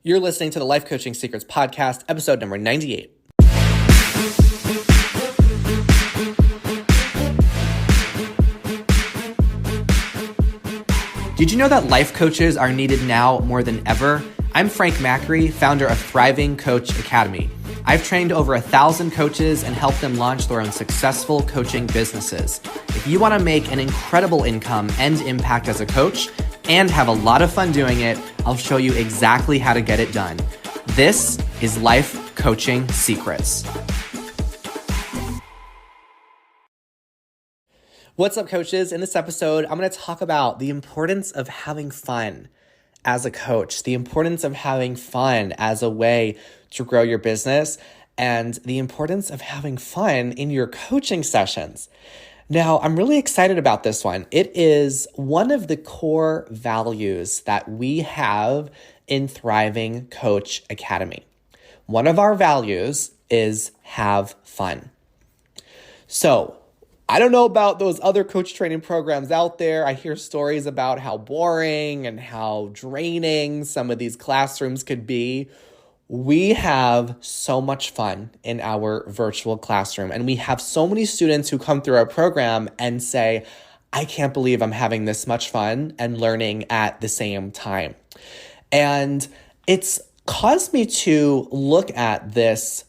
You're listening to the Life Coaching Secrets Podcast, episode number 98. Did you know that life coaches are needed now more than ever? I'm Frank Macri, founder of Thriving Coach Academy. I've trained over 1,000 coaches and helped them launch their own successful coaching businesses. If you want to make an incredible income and impact as a coach and have a lot of fun doing it, I'll show you exactly how to get it done. This is Life Coaching Secrets. What's up, coaches? In this episode, I'm going to talk about the importance of having fun as a coach, the importance of having fun as a way to grow your business, and the importance of having fun in your coaching sessions. Now, I'm really excited about this one. It is one of the core values that we have in Thriving Coach Academy. One of our values is have fun. So, I don't know about those other coach training programs out there. I hear stories about how boring and how draining some of these classrooms could be. We have so much fun in our virtual classroom, and we have so many students who come through our program and say, I can't believe I'm having this much fun and learning at the same time. And it's caused me to look at this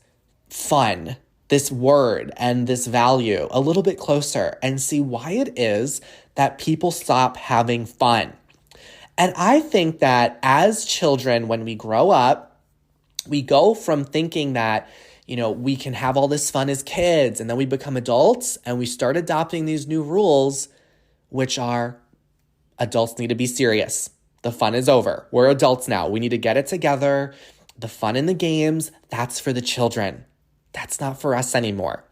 fun, this word and this value a little bit closer and see why it is that people stop having fun. And I think that as children, when we grow up, we go from thinking that, we can have all this fun as kids, and then we become adults and we start adopting these new rules, which are adults need to be serious. The fun is over. We're adults now. We need to get it together. The fun in the games, that's for the children. That's not for us anymore.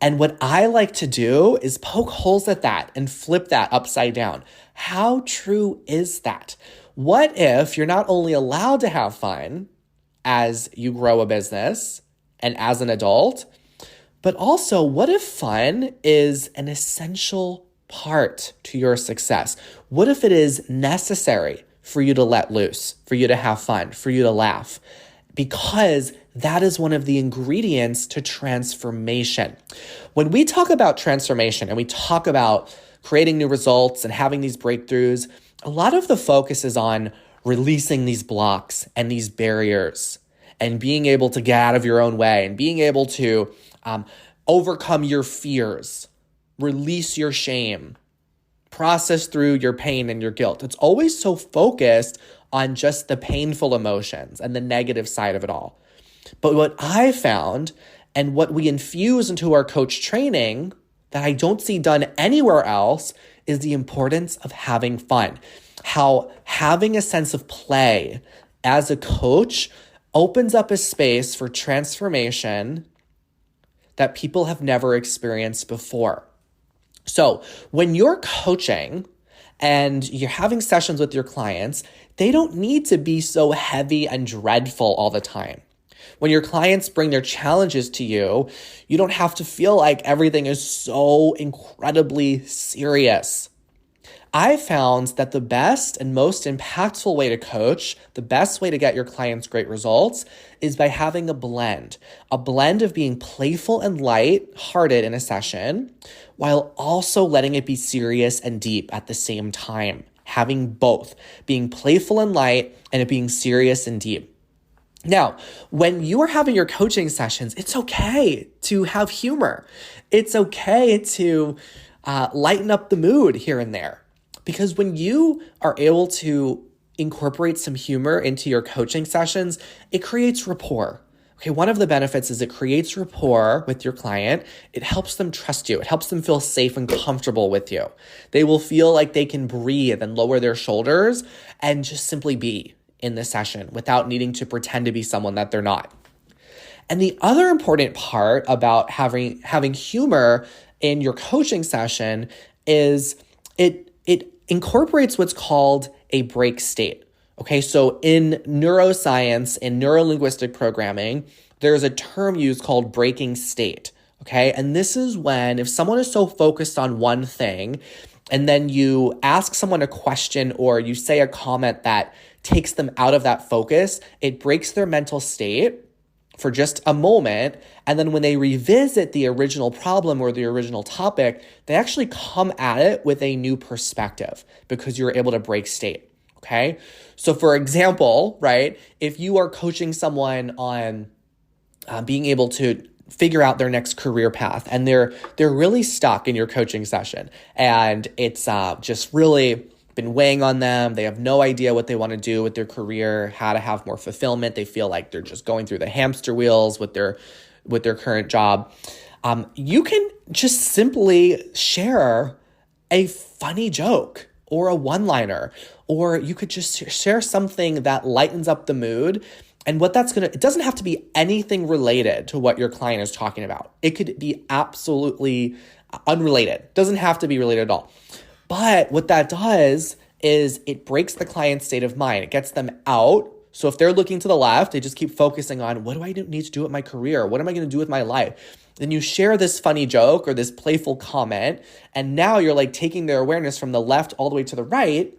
And what I like to do is poke holes at that and flip that upside down. How true is that? What if you're not only allowed to have fun as you grow a business and as an adult, but also what if fun is an essential part to your success? What if it is necessary for you to let loose, for you to have fun, for you to laugh? Because that is one of the ingredients to transformation. When we talk about transformation and we talk about creating new results and having these breakthroughs, a lot of the focus is on releasing these blocks and these barriers and being able to get out of your own way and being able to overcome your fears, release your shame, process through your pain and your guilt. It's always so focused on just the painful emotions and the negative side of it all. But what I found and what we infuse into our coach training that I don't see done anywhere else is the importance of having fun. How having a sense of play as a coach opens up a space for transformation that people have never experienced before. So when you're coaching and you're having sessions with your clients, they don't need to be so heavy and dreadful all the time. When your clients bring their challenges to you, you don't have to feel like everything is so incredibly serious. I found that the best and most impactful way to coach, the best way to get your clients great results, is by having a blend of being playful and light-hearted in a session, while also letting it be serious and deep at the same time. Having both, being playful and light and it being serious and deep. Now, when you are having your coaching sessions, it's okay to have humor. It's okay to lighten up the mood here and there. Because when you are able to incorporate some humor into your coaching sessions, it creates rapport. Okay, one of the benefits is it creates rapport with your client. It helps them trust you. It helps them feel safe and comfortable with you. They will feel like they can breathe and lower their shoulders and just simply be in the session without needing to pretend to be someone that they're not. And the other important part about having humor in your coaching session is it incorporates what's called a break state. Okay, so in neuroscience, in neurolinguistic programming, there's a term used called breaking state. Okay, and this is when if someone is so focused on one thing, and then you ask someone a question or you say a comment that takes them out of that focus. It breaks their mental state for just a moment. And then when they revisit the original problem or the original topic, they actually come at it with a new perspective because you're able to break state. Okay. So for example, right, if you are coaching someone on being able to figure out their next career path and they're really stuck in your coaching session and it's just really been weighing on them. They have no idea what they want to do with their career, how to have more fulfillment. They feel like they're just going through the hamster wheels with their current job. You can just simply share a funny joke or a one-liner, or you could just share something that lightens up the mood. And what that's it doesn't have to be anything related to what your client is talking about. It could be absolutely unrelated. Doesn't have to be related at all. But what that does is it breaks the client's state of mind. It gets them out. So if they're looking to the left, they just keep focusing on, what do I need to do with my career? What am I going to do with my life? Then you share this funny joke or this playful comment, and now you're like taking their awareness from the left all the way to the right.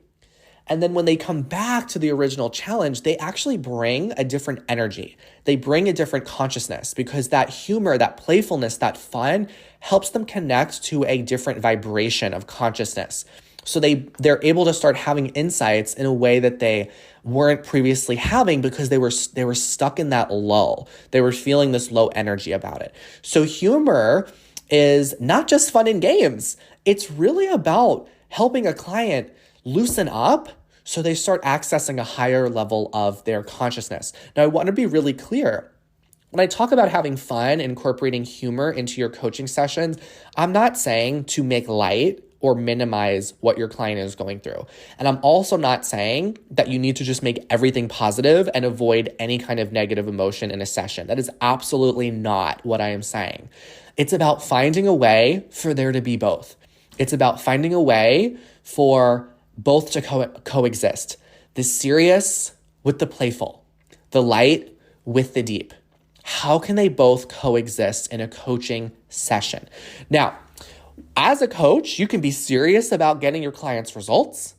And then when they come back to the original challenge, they actually bring a different energy. They bring a different consciousness because that humor, that playfulness, that fun helps them connect to a different vibration of consciousness. So they're able to start having insights in a way that they weren't previously having because they were stuck in that lull. They were feeling this low energy about it. So humor is not just fun and games. It's really about helping a client loosen up so they start accessing a higher level of their consciousness. Now, I want to be really clear. When I talk about having fun, incorporating humor into your coaching sessions, I'm not saying to make light or minimize what your client is going through. And I'm also not saying that you need to just make everything positive and avoid any kind of negative emotion in a session. That is absolutely not what I am saying. It's about finding a way for there to be both. It's about finding a way for both to coexist. The serious with the playful, the light with the deep. How can they both coexist in a coaching session? Now, as a coach, you can be serious about getting your clients results,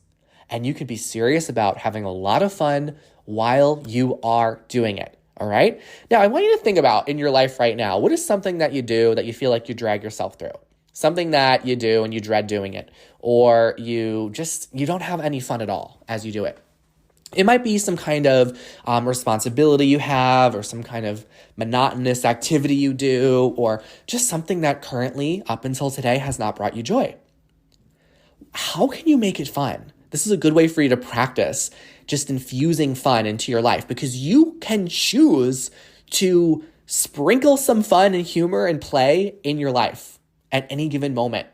and you can be serious about having a lot of fun while you are doing it. All right? Now, I want you to think about in your life right now, what is something that you do that you feel like you drag yourself through? Something that you do and you dread doing it, or you don't have any fun at all as you do it. It might be some kind of responsibility you have, or some kind of monotonous activity you do, or just something that currently, up until today, has not brought you joy. How can you make it fun? This is a good way for you to practice just infusing fun into your life, because you can choose to sprinkle some fun and humor and play in your life at any given moment.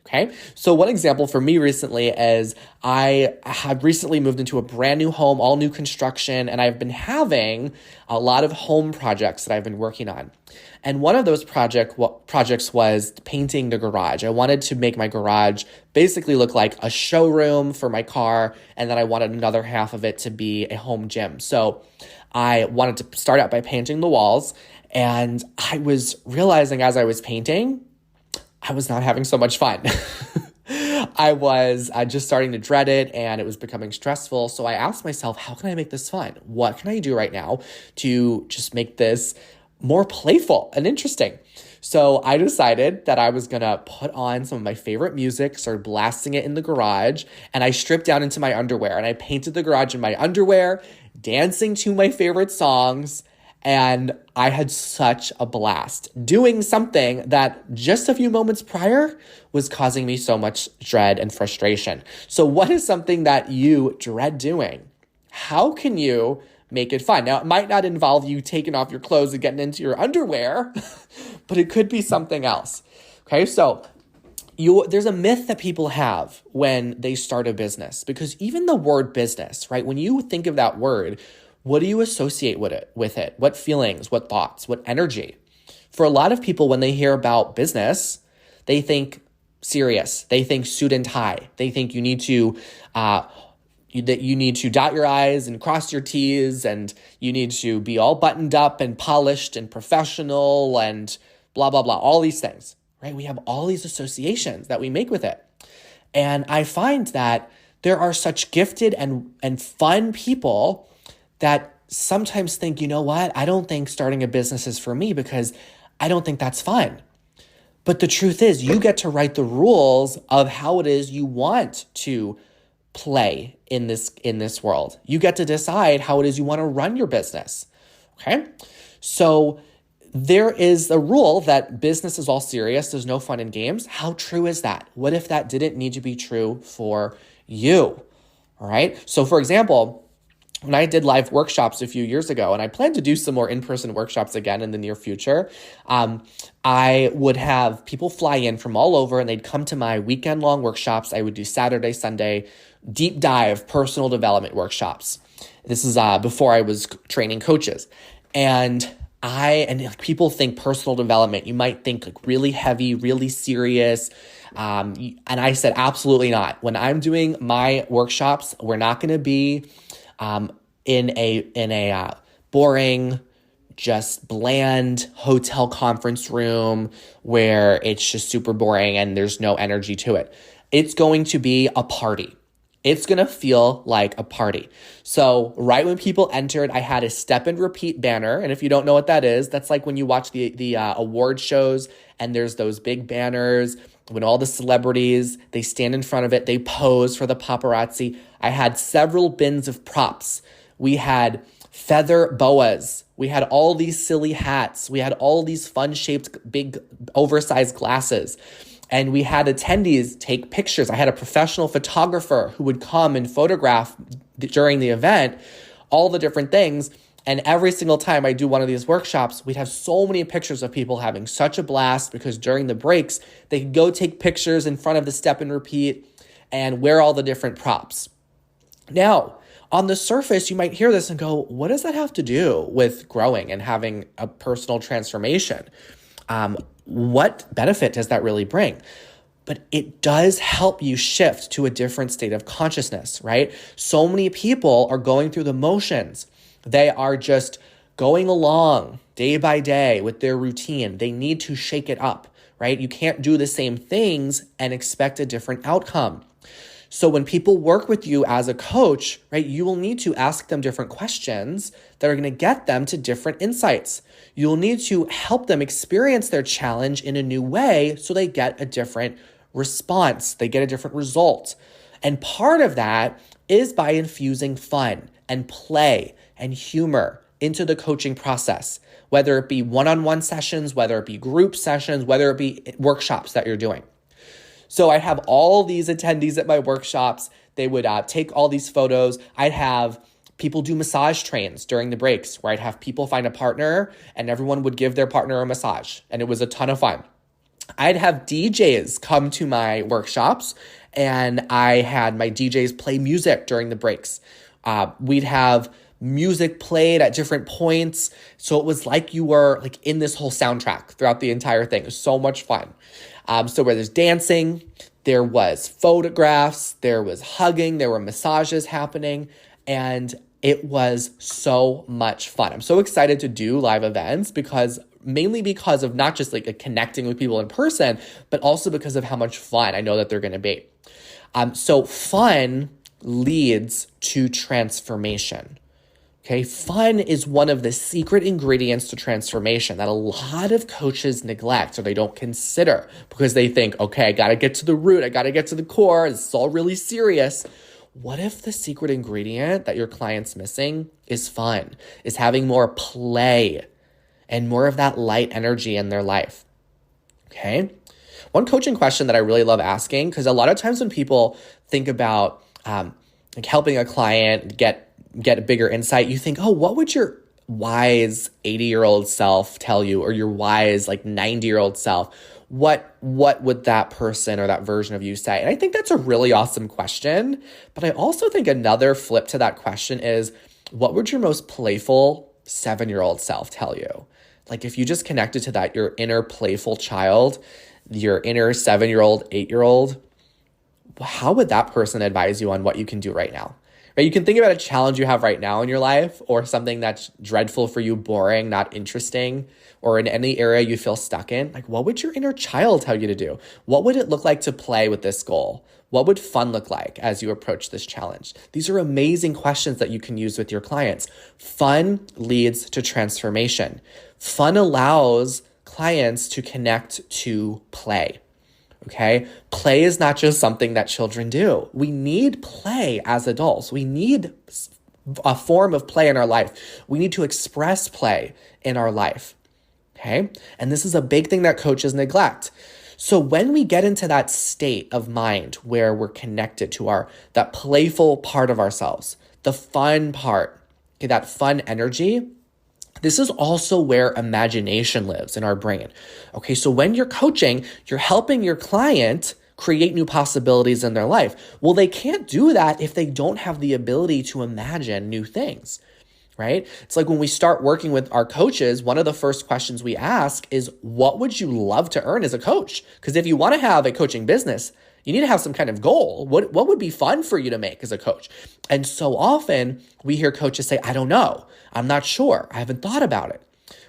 Okay. So one example for me recently is I have recently moved into a brand new home, all new construction, and I've been having a lot of home projects that I've been working on. And one of those projects was painting the garage. I wanted to make my garage basically look like a showroom for my car, and then I wanted another half of it to be a home gym. So I wanted to start out by painting the walls, and I was realizing as I was painting, I was not having so much fun. I was just starting to dread it, and it was becoming stressful. So I asked myself, how can I make this fun? What can I do right now to just make this more playful and interesting? So I decided that I was going to put on some of my favorite music, started blasting it in the garage, and I stripped down into my underwear, and I painted the garage in my underwear, dancing to my favorite songs. And I had such a blast doing something that just a few moments prior was causing me so much dread and frustration. So what is something that you dread doing? How can you make it fun? Now, it might not involve you taking off your clothes and getting into your underwear, but it could be something else. Okay, so there's a myth that people have when they start a business, because even the word business, right? When you think of that word, what do you associate with it? What feelings, what thoughts, what energy? For a lot of people, when they hear about business, they think serious. They think suit and tie. They think you need to dot your I's and cross your T's, and you need to be all buttoned up and polished and professional and blah, blah, blah, all these things, right? We have all these associations that we make with it. And I find that there are such gifted and fun people that sometimes think, you know what, I don't think starting a business is for me because I don't think that's fun. But the truth is, you get to write the rules of how it is you want to play in this world. You get to decide how it is you want to run your business. Okay? So there is a rule that business is all serious. There's no fun in games. How true is that? What if that didn't need to be true for you? All right. So for example, when I did live workshops a few years ago, and I plan to do some more in-person workshops again in the near future, I would have people fly in from all over and they'd come to my weekend-long workshops. I would do Saturday, Sunday, deep dive personal development workshops. This is before I was training coaches. And people think personal development, you might think like really heavy, really serious. And I said, absolutely not. When I'm doing my workshops, we're not going to be in a boring, just bland hotel conference room where it's just super boring and there's no energy to it. It's going to be a party. It's going to feel like a party. So right when people entered, I had a step and repeat banner. And if you don't know what that is, that's like when you watch the award shows and there's those big banners when all the celebrities, they stand in front of it, they pose for the paparazzi. I had several bins of props. We had feather boas. We had all these silly hats. We had all these fun-shaped, big, oversized glasses. And we had attendees take pictures. I had a professional photographer who would come and photograph during the event, all the different things. And every single time I do one of these workshops, we'd have so many pictures of people having such a blast because during the breaks, they could go take pictures in front of the step and repeat and wear all the different props. Now, on the surface, you might hear this and go, what does that have to do with growing and having a personal transformation? What benefit does that really bring? But it does help you shift to a different state of consciousness, right? So many people are going through the motions. They are just going along day by day with their routine. They need to shake it up, right? You can't do the same things and expect a different outcome. So when people work with you as a coach, right, you will need to ask them different questions that are going to get them to different insights. You'll need to help them experience their challenge in a new way so they get a different response, they get a different result. And part of that is by infusing fun and play and humor into the coaching process, whether it be one-on-one sessions, whether it be group sessions, whether it be workshops that you're doing. So I'd have all these attendees at my workshops. They would take all these photos. I'd have people do massage trains during the breaks where I'd have people find a partner and everyone would give their partner a massage. And it was a ton of fun. I'd have DJs come to my workshops and I had my DJs play music during the breaks. We'd have music played at different points. So it was like you were like in this whole soundtrack throughout the entire thing. It was so much fun. So where there's dancing, there was photographs, there was hugging, there were massages happening, and it was so much fun. I'm so excited to do live events mainly because of not just like connecting with people in person, but also because of how much fun I know that they're going to be. So fun leads to transformation. Okay, fun is one of the secret ingredients to transformation that a lot of coaches neglect or they don't consider because they think, okay, I got to get to the root. I got to get to the core. This is all really serious. What if the secret ingredient that your client's missing is fun, is having more play and more of that light energy in their life? Okay. One coaching question that I really love asking, because a lot of times when people think about like helping a client get a bigger insight, you think, oh, what would your wise 80-year-old self tell you, or your wise like 90-year-old self? What would that person or that version of you say? And I think that's a really awesome question. But I also think another flip to that question is, what would your most playful 7-year-old self tell you? Like if you just connected to that, your inner playful child, your inner 7-year-old, 8-year-old, how would that person advise you on what you can do right now? right? You can think about a challenge you have right now in your life, or something that's dreadful for you, boring, not interesting, or in any area you feel stuck in. Like, what would your inner child tell you to do? What would it look like to play with this goal? What would fun look like as you approach this challenge? These are amazing questions that you can use with your clients. Fun leads to transformation. Fun allows clients to connect to play. Okay? Play is not just something that children do. We need play as adults. We need a form of play in our life. We need to express play in our life. Okay? And this is a big thing that coaches neglect. So when we get into that state of mind where we're connected to that playful part of ourselves, the fun part, okay, that fun energy, this is also where imagination lives in our brain. Okay, so when you're coaching, you're helping your client create new possibilities in their life. Well, they can't do that if they don't have the ability to imagine new things, right? It's like when we start working with our coaches, one of the first questions we ask is, what would you love to earn as a coach? Because if you want to have a coaching business, you need to have some kind of goal. What would be fun for you to make as a coach? And so often we hear coaches say, I don't know. I'm not sure. I haven't thought about it,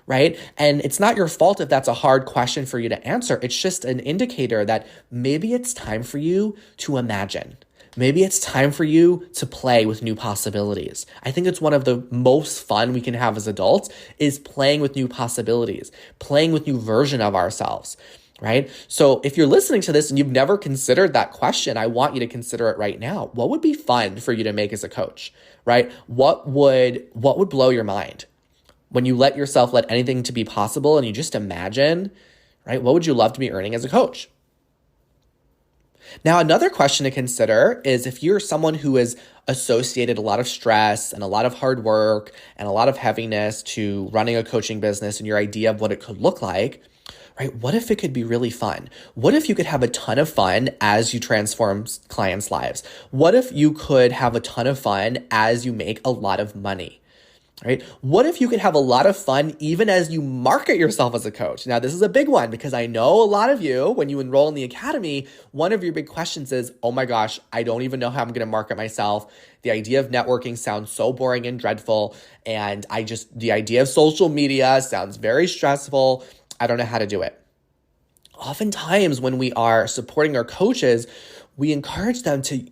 right? And it's not your fault if that's a hard question for you to answer. It's just an indicator that maybe it's time for you to imagine. Maybe it's time for you to play with new possibilities. I think it's one of the most fun we can have as adults is playing with new possibilities, playing with new version of ourselves, right? So if you're listening to this and you've never considered that question, I want you to consider it right now. What would be fun for you to make as a coach, right? What would blow your mind when you let yourself let anything to be possible and you just imagine, right? What would you love to be earning as a coach? Now, another question to consider is if you're someone who has associated a lot of stress and a lot of hard work and a lot of heaviness to running a coaching business and your idea of what it could look like, right? What if it could be really fun? What if you could have a ton of fun as you transform clients' lives? What if you could have a ton of fun as you make a lot of money? Right? What if you could have a lot of fun even as you market yourself as a coach? Now, this is a big one because I know a lot of you, when you enroll in the academy, one of your big questions is, oh my gosh, I don't even know how I'm going to market myself. The idea of networking sounds so boring and dreadful. And the idea of social media sounds very stressful. I don't know how to do it. Oftentimes when we are supporting our coaches, we encourage them to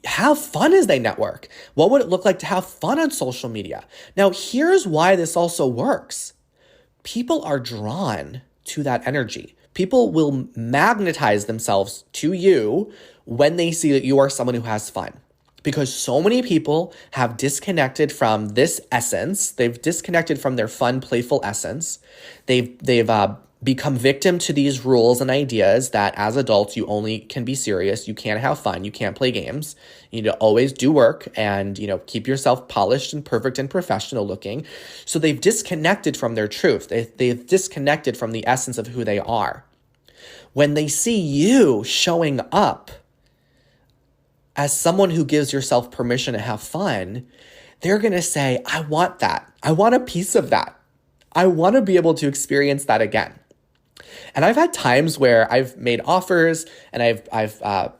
have fun as they network. What would it look like to have fun on social media? Now, here's why this also works. People are drawn to that energy. People will magnetize themselves to you when they see that you are someone who has fun. Because so many people have disconnected from this essence. They've disconnected from their fun, playful essence. They've become victim to these rules and ideas that as adults, you only can be serious. You can't have fun. You can't play games. You need to always do work and, keep yourself polished and perfect and professional looking. So they've disconnected from their truth. They've disconnected from the essence of who they are. When they see you showing up as someone who gives yourself permission to have fun, they're going to say, I want that. I want a piece of that. I want to be able to experience that again. And I've had times where I've made offers and I've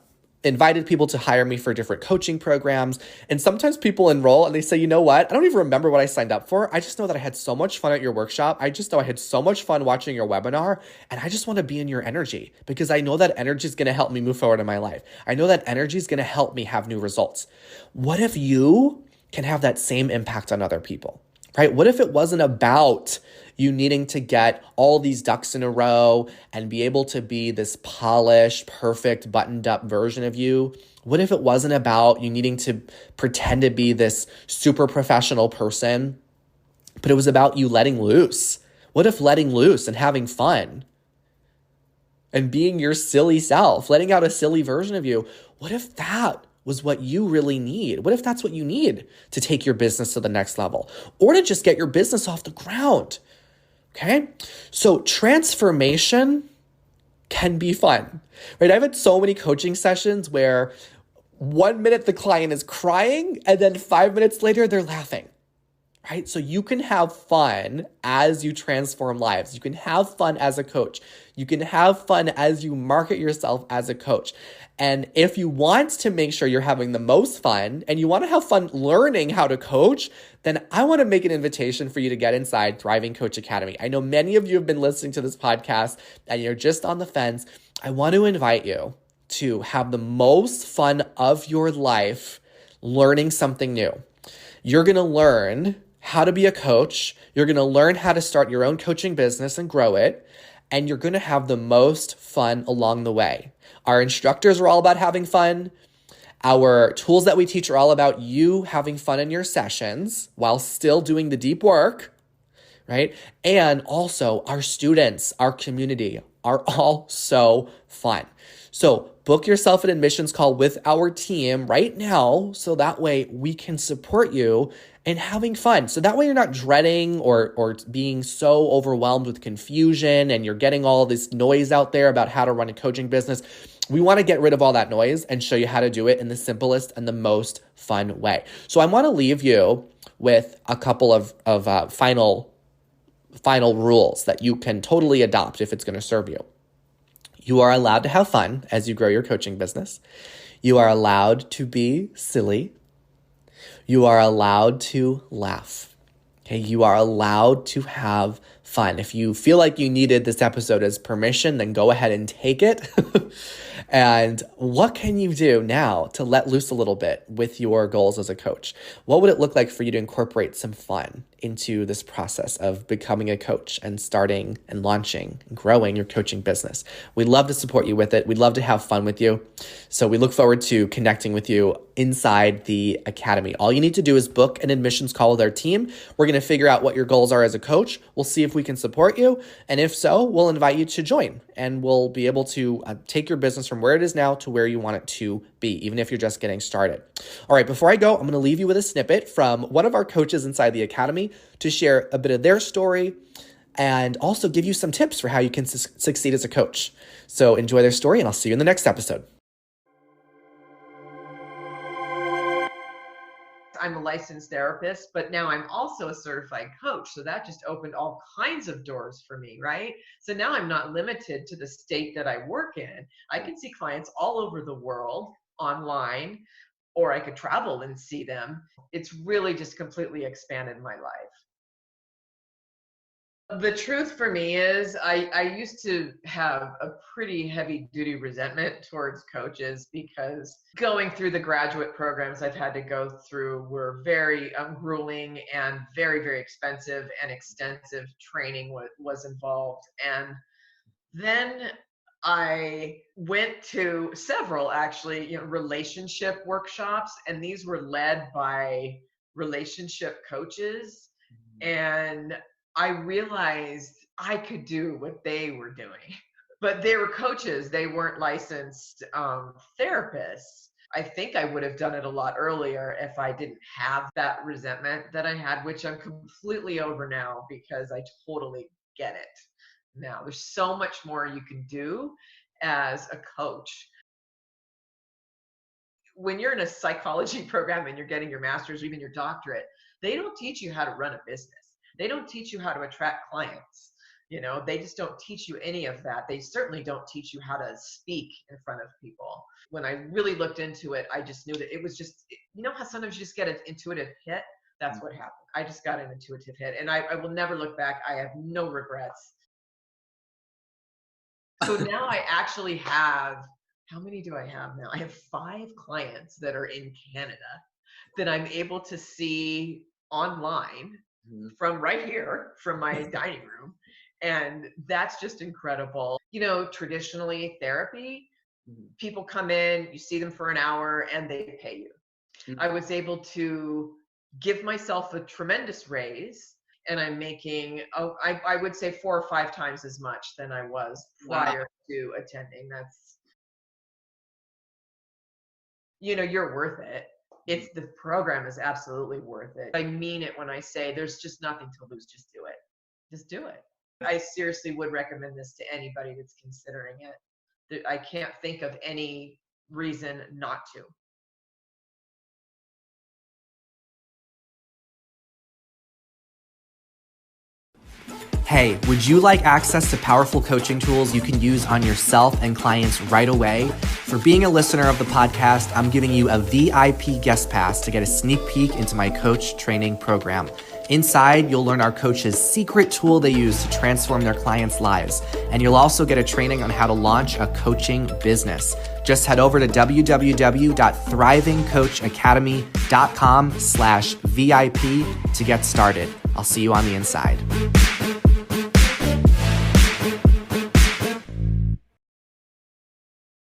invited people to hire me for different coaching programs. And sometimes people enroll and they say, you know what? I don't even remember what I signed up for. I just know that I had so much fun at your workshop. I just know I had so much fun watching your webinar. And I just want to be in your energy because I know that energy is going to help me move forward in my life. I know that energy is going to help me have new results. What if you can have that same impact on other people, right? What if it wasn't about you needing to get all these ducks in a row and be able to be this polished, perfect, buttoned up version of you? What if it wasn't about you needing to pretend to be this super professional person, but it was about you letting loose? What if letting loose and having fun and being your silly self, letting out a silly version of you, what if that was what you really need? What if that's what you need to take your business to the next level or to just get your business off the ground? Okay, so transformation can be fun, right? I've had so many coaching sessions where 1 minute the client is crying and then 5 minutes later they're laughing. right? So you can have fun as you transform lives. You can have fun as a coach. You can have fun as you market yourself as a coach. And if you want to make sure you're having the most fun and you want to have fun learning how to coach, then I want to make an invitation for you to get inside Thriving Coach Academy. I know many of you have been listening to this podcast and you're just on the fence. I want to invite you to have the most fun of your life learning something new. You're going to learn how to be a coach. You're going to learn how to start your own coaching business and grow it. And you're going to have the most fun along the way. Our instructors are all about having fun. Our tools that we teach are all about you having fun in your sessions while still doing the deep work, right? And also our students, our community are all so fun. So book yourself an admissions call with our team right now so that way we can support you in having fun. So that way you're not dreading or being so overwhelmed with confusion and you're getting all this noise out there about how to run a coaching business. We want to get rid of all that noise and show you how to do it in the simplest and the most fun way. So I want to leave you with a couple of final rules that you can totally adopt if it's going to serve you. You are allowed to have fun as you grow your coaching business. You are allowed to be silly. You are allowed to laugh. Okay, you are allowed to have fun. If you feel like you needed this episode as permission, then go ahead and take it. And what can you do now to let loose a little bit with your goals as a coach? What would it look like for you to incorporate some fun into this process of becoming a coach and starting and launching and growing your coaching business? We'd love to support you with it. We'd love to have fun with you. So we look forward to connecting with you inside the academy. All you need to do is book an admissions call with our team. We're going to figure out what your goals are as a coach. We'll see if we can support you. And if so, we'll invite you to join and we'll be able to take your business from where it is now to where you want it to be, even if you're just getting started. All right, before I go, I'm going to leave you with a snippet from one of our coaches inside the academy to share a bit of their story and also give you some tips for how you can succeed as a coach. So enjoy their story and I'll see you in the next episode. I'm a licensed therapist, but now I'm also a certified coach. So that just opened all kinds of doors for me, right? So now I'm not limited to the state that I work in. I can see clients all over the world online, or I could travel and see them. It's really just completely expanded my life. The truth for me is I used to have a pretty heavy duty resentment towards coaches because going through the graduate programs I've had to go through were very grueling and very, very expensive, and extensive training was involved. And then I went to several actually, relationship workshops, and these were led by relationship coaches. And I realized I could do what they were doing. But they were coaches, they weren't licensed therapists. I think I would have done it a lot earlier if I didn't have that resentment that I had, which I'm completely over now because I totally get it now. There's so much more you can do as a coach. When you're in a psychology program and you're getting your master's or even your doctorate, they don't teach you how to run a business. They don't teach you how to attract clients. They just don't teach you any of that. They certainly don't teach you how to speak in front of people. When I really looked into it, I just knew that it was just, how sometimes you just get an intuitive hit? That's what happened. I just got an intuitive hit, and I will never look back. I have no regrets. So now I actually have, how many do I have now? I have 5 clients that are in Canada that I'm able to see online from right here, from my dining room. And that's just incredible. Traditionally, therapy, people come in, you see them for an hour, and they pay you. I was able to give myself a tremendous raise, and I'm making, I would say 4 or 5 times as much than I was prior to attending. That's, you're worth it. The program is absolutely worth it. I mean it when I say there's just nothing to lose. Just do it. Just do it. I seriously would recommend this to anybody that's considering it. I can't think of any reason not to. Hey, would you like access to powerful coaching tools you can use on yourself and clients right away? For being a listener of the podcast, I'm giving you a VIP guest pass to get a sneak peek into my coach training program. Inside, you'll learn our coach's secret tool they use to transform their clients' lives. And you'll also get a training on how to launch a coaching business. Just head over to www.thrivingcoachacademy.com/VIP to get started. I'll see you on the inside.